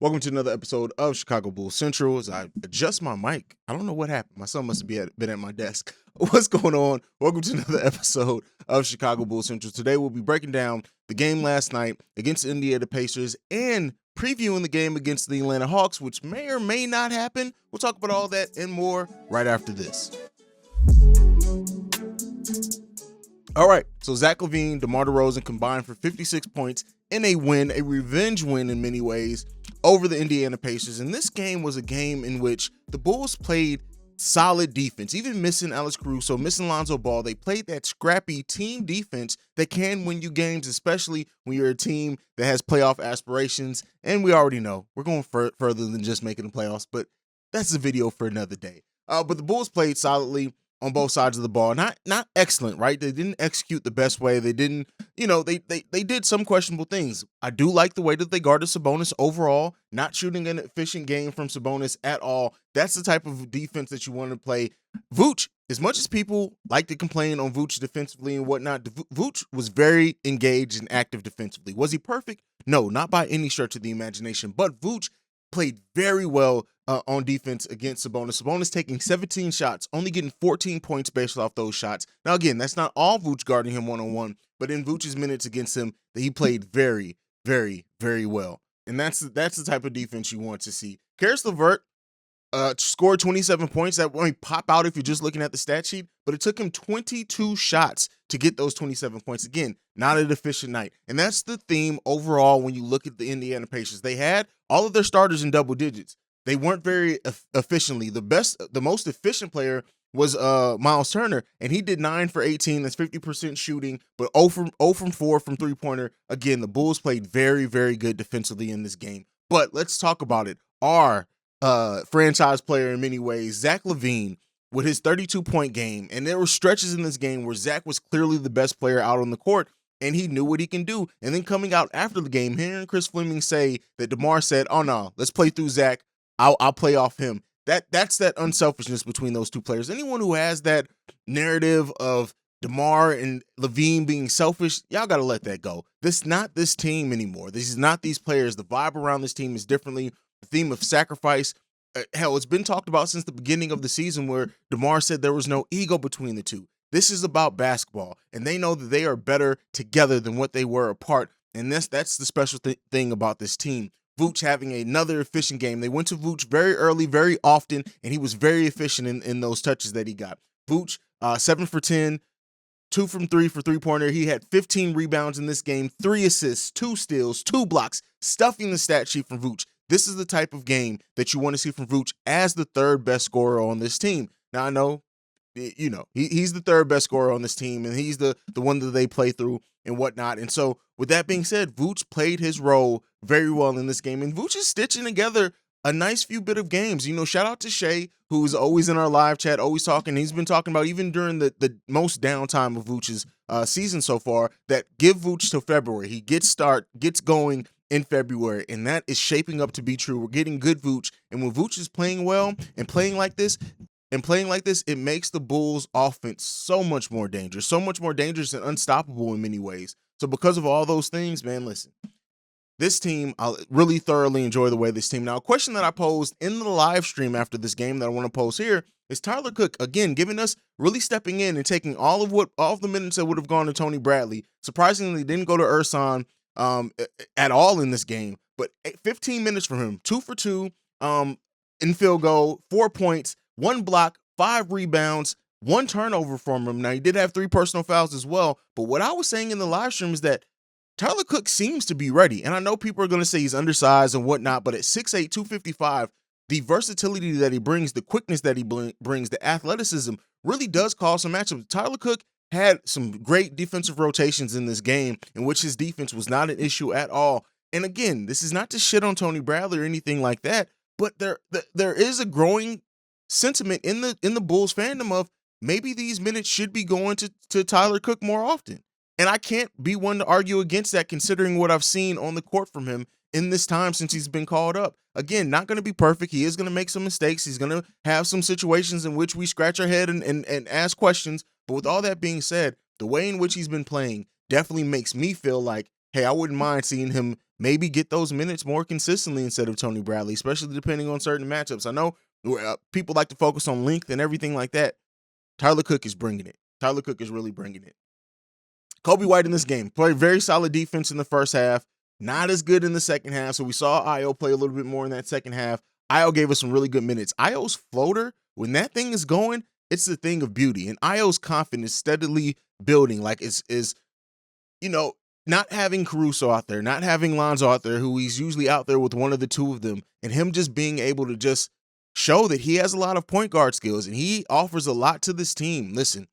Welcome to another episode of Chicago Bulls Central. As I adjust my mic, I don't know what happened. My son must have been at my desk. What's going on? Welcome to another episode of Chicago Bulls Central. Today we'll be breaking down the game last night against the Indiana Pacers and previewing the game against the Atlanta Hawks, which may or may not happen. We'll talk about all that and more right after this. All right, so Zach LaVine, DeMar DeRozan combined for 56 points in a win, a revenge win in many ways, over the Indiana Pacers. And this game was a game in which the Bulls played solid defense, even missing Alex Caruso, missing Lonzo Ball. They played that scrappy team defense that can win you games, especially when you're a team that has playoff aspirations. And we already know we're going further than just making the playoffs, but that's a video for another day. But the Bulls played solidly on both sides of the ball. Not excellent, right? They didn't execute the best way. They didn't, they did some questionable things. I do like the way that they guarded Sabonis overall, not shooting an efficient game from Sabonis at all. That's the type of defense that you want to play. Vooch, as much as people like to complain on Vooch defensively and whatnot, Vooch was very engaged and active defensively. Was he perfect? No, not by any stretch of the imagination, but Vooch played very well on defense against Sabonis. Sabonis taking 17 shots, only getting 14 points based off those shots. Now, again, that's not all Vooch guarding him one-on-one, but in Vooch's minutes against him, that he played very, very, very well. And that's the type of defense you want to see. Caris LeVert scored 27 points. That won't pop out if you're just looking at the stat sheet, but it took him 22 shots to get those 27 points. Again, not an efficient night. And that's the theme overall when you look at the Indiana Pacers. They had all of their starters in double digits. They weren't very efficiently. The most efficient player was Miles Turner, and he did 9 for 18. That's 50% shooting, but 0 from 4 from three-pointer. Again, the Bulls played very, very good defensively in this game. But let's talk about it. Our franchise player in many ways, Zach LaVine, with his 32-point game, and there were stretches in this game where Zach was clearly the best player out on the court, and he knew what he can do. And then coming out after the game, hearing Chris Fleming say that DeMar said, "Oh no, let's play through Zach. I'll play off him." That's that unselfishness between those two players. Anyone who has that narrative of DeMar and LaVine being selfish, y'all got to let that go. This is not this team anymore. This is not these players. The vibe around this team is differently. The theme of sacrifice, hell, it's been talked about since the beginning of the season where DeMar said there was no ego between the two. This is about basketball, and they know that they are better together than what they were apart, and that's the special thing about this team. Vooch having another efficient game. They went to Vooch very early, very often, and he was very efficient in those touches that he got. Vooch, 7 for 10, 2 from 3 for three-pointer. He had 15 rebounds in this game, 3 assists, 2 steals, 2 blocks, stuffing the stat sheet from Vooch. This is the type of game that you want to see from Vooch as the third best scorer on this team. Now, I know, he's the third best scorer on this team, and he's the one that they play through and whatnot. And so, with that being said, Vooch played his role very well in this game, and Vooch is stitching together a nice few bit of games. Shout out to Shay, who's always in our live chat, always talking. He's been talking about, even during the most downtime of Vooch's season so far, that give Vooch till February. He gets going in February, and that is shaping up to be true. We're getting good Vooch, and when Vooch is playing well and playing like this, it makes the Bulls offense so much more dangerous and unstoppable in many ways. So because of all those things, man, listen, this team, I really thoroughly enjoy the way this team. Now, a question that I posed in the live stream after this game that I want to pose here is Tyler Cook, again, giving us, really stepping in and taking all of the minutes that would have gone to Tony Bradley. Surprisingly, didn't go to Ersan at all in this game, but 15 minutes from him, 2 for 2 in field goal, 4 points, 1 block, 5 rebounds, 1 turnover from him. Now, he did have 3 personal fouls as well, but what I was saying in the live stream is that Tyler Cook seems to be ready, and I know people are going to say he's undersized and whatnot, but at 6'8", 255, the versatility that he brings, the quickness that he brings, the athleticism really does cause some matchups. Tyler Cook had some great defensive rotations in this game in which his defense was not an issue at all. And again, this is not to shit on Tony Bradley or anything like that, but there is a growing sentiment in the Bulls fandom of maybe these minutes should be going to Tyler Cook more often. And I can't be one to argue against that, considering what I've seen on the court from him in this time since he's been called up. Again, not going to be perfect. He is going to make some mistakes. He's going to have some situations in which we scratch our head and ask questions. But with all that being said, the way in which he's been playing definitely makes me feel like, hey, I wouldn't mind seeing him maybe get those minutes more consistently instead of Tony Bradley, especially depending on certain matchups. I know people like to focus on length and everything like that. Tyler Cook is bringing it. Tyler Cook is really bringing it. Kobe White in this game played very solid defense in the first half, not as good in the second half. So we saw Ayo play a little bit more in that second half. Ayo gave us some really good minutes. Ayo's floater, when that thing is going, it's the thing of beauty. And Ayo's confidence steadily building. Like is not having Caruso out there, not having Lonzo out there, who he's usually out there with one of the two of them, and him just being able to just show that he has a lot of point guard skills and he offers a lot to this team. Listen,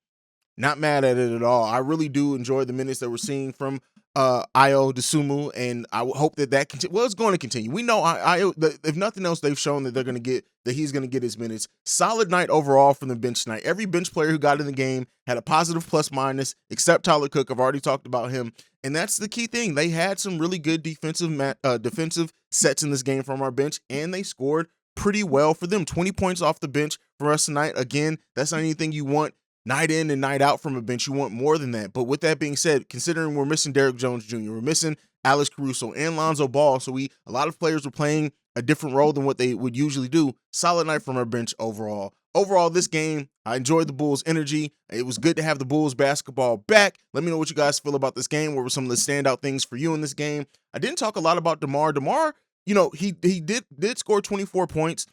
not mad at it at all. I really do enjoy the minutes that we're seeing from Ayo Dosunmu, and I hope that it's going to continue. We know Ayo, if nothing else, they've shown that he's going to get his minutes. Solid night overall from the bench tonight. Every bench player who got in the game had a positive plus minus, except Tyler Cook. I've already talked about him, and that's the key thing. They had some really good defensive sets in this game from our bench, and they scored pretty well for them. 20 points off the bench for us tonight. Again, that's not anything you want night in and night out from a bench. You want more than that. But with that being said, considering we're missing Derrick Jones Jr., we're missing Alex Caruso and Lonzo Ball, so a lot of players were playing a different role than what they would usually do. Solid night from our bench overall. Overall, this game, I enjoyed the Bulls' energy. It was good to have the Bulls basketball back. Let me know what you guys feel about this game. What were some of the standout things for you in this game? I didn't talk a lot about DeMar. DeMar, he did score 24 points.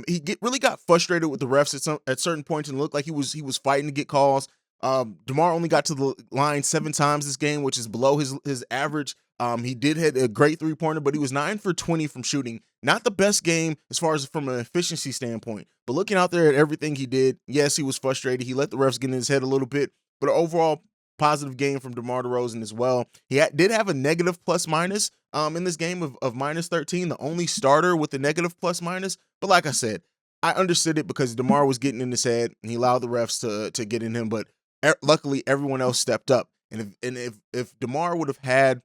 He really got frustrated with the refs at certain points and looked like he was fighting to get calls. DeMar only got to the line 7 times this game, which is below his average. He did hit a great 3-pointer, but he was 9 for 20 from shooting. Not the best game as far as from an efficiency standpoint, but looking out there at everything he did, yes, he was frustrated. He let the refs get in his head a little bit, but overall positive game from DeMar DeRozan as well. He did have a negative plus minus in this game of minus 13, the only starter with a negative plus minus. But like I said, I understood it because DeMar was getting in his head and he allowed the refs to get in him. But luckily, everyone else stepped up. And if DeMar would have had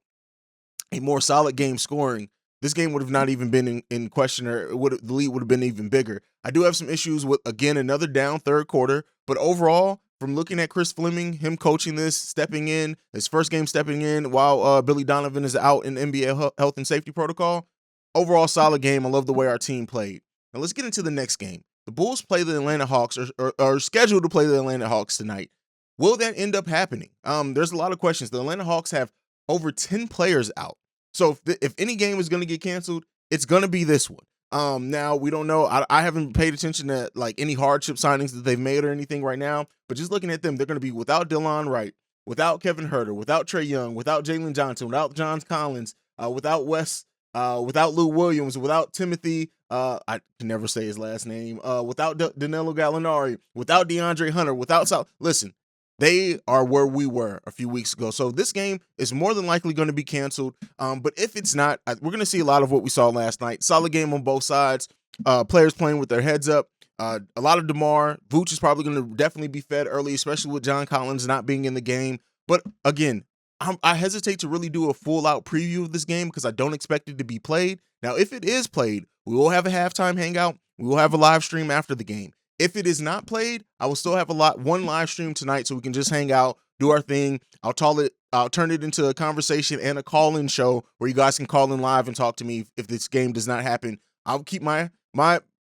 a more solid game scoring, this game would have not even been in question, or the lead would have been even bigger. I do have some issues with, again, another down third quarter. But overall, from looking at Chris Fleming, him coaching this, stepping in, his first game stepping in while Billy Donovan is out in NBA health and safety protocol, overall solid game. I love the way our team played. Now let's get into the next game. The Bulls play the Atlanta Hawks, or are scheduled to play the Atlanta Hawks tonight. Will that end up happening? There's a lot of questions. The Atlanta Hawks have over 10 players out. So if any game is going to get canceled, it's going to be this one. Now we don't know. I haven't paid attention to like any hardship signings that they've made or anything right now, but just looking at them, they're going to be without Delon Wright, without Kevin Huerter, without Trae Young, without Jalen Johnson, without John Collins, without Wes, without Lou Williams, without Timothy, I can never say his last name, without Danilo Gallinari, without DeAndre Hunter, without South. Listen, they are where we were a few weeks ago. So this game is more than likely going to be canceled. But if it's not, we're going to see a lot of what we saw last night. Solid game on both sides. Players playing with their heads up. A lot of DeMar. Vooch is probably going to definitely be fed early, especially with John Collins not being in the game. But again, I hesitate to really do a full-out preview of this game because I don't expect it to be played. Now, if it is played, we will have a halftime hangout. We will have a live stream after the game. If it is not played, I will still have one live stream tonight so we can just hang out, do our thing. I'll turn it into a conversation and a call-in show where you guys can call in live and talk to me if this game does not happen. I'll keep my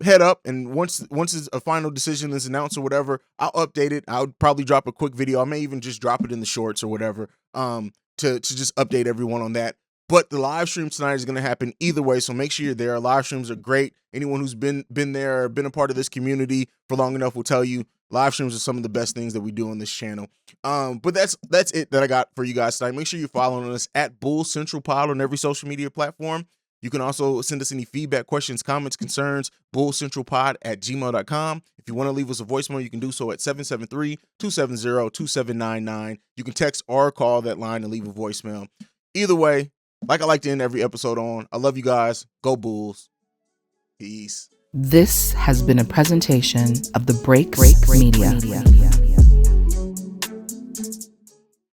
head up, and once a final decision is announced or whatever, I'll update it. I'll probably drop a quick video. I may even just drop it in the shorts or whatever to just update everyone on that. But the live stream tonight is going to happen either way, so make sure you're there. Live streams are great. Anyone who's been there or been a part of this community for long enough will tell you live streams are some of the best things that we do on this channel. But that's it that I got for you guys tonight. Make sure you're following us at Bulls Central Pod on every social media platform. You can also send us any feedback, questions, comments, concerns, bullcentralpod@gmail.com. If you want to leave us a voicemail, you can do so at 773-270-2799. You can text or call that line and leave a voicemail. Either way, like I like to end every episode on, I love you guys. Go Bulls. Peace. This has been a presentation of the Break Media.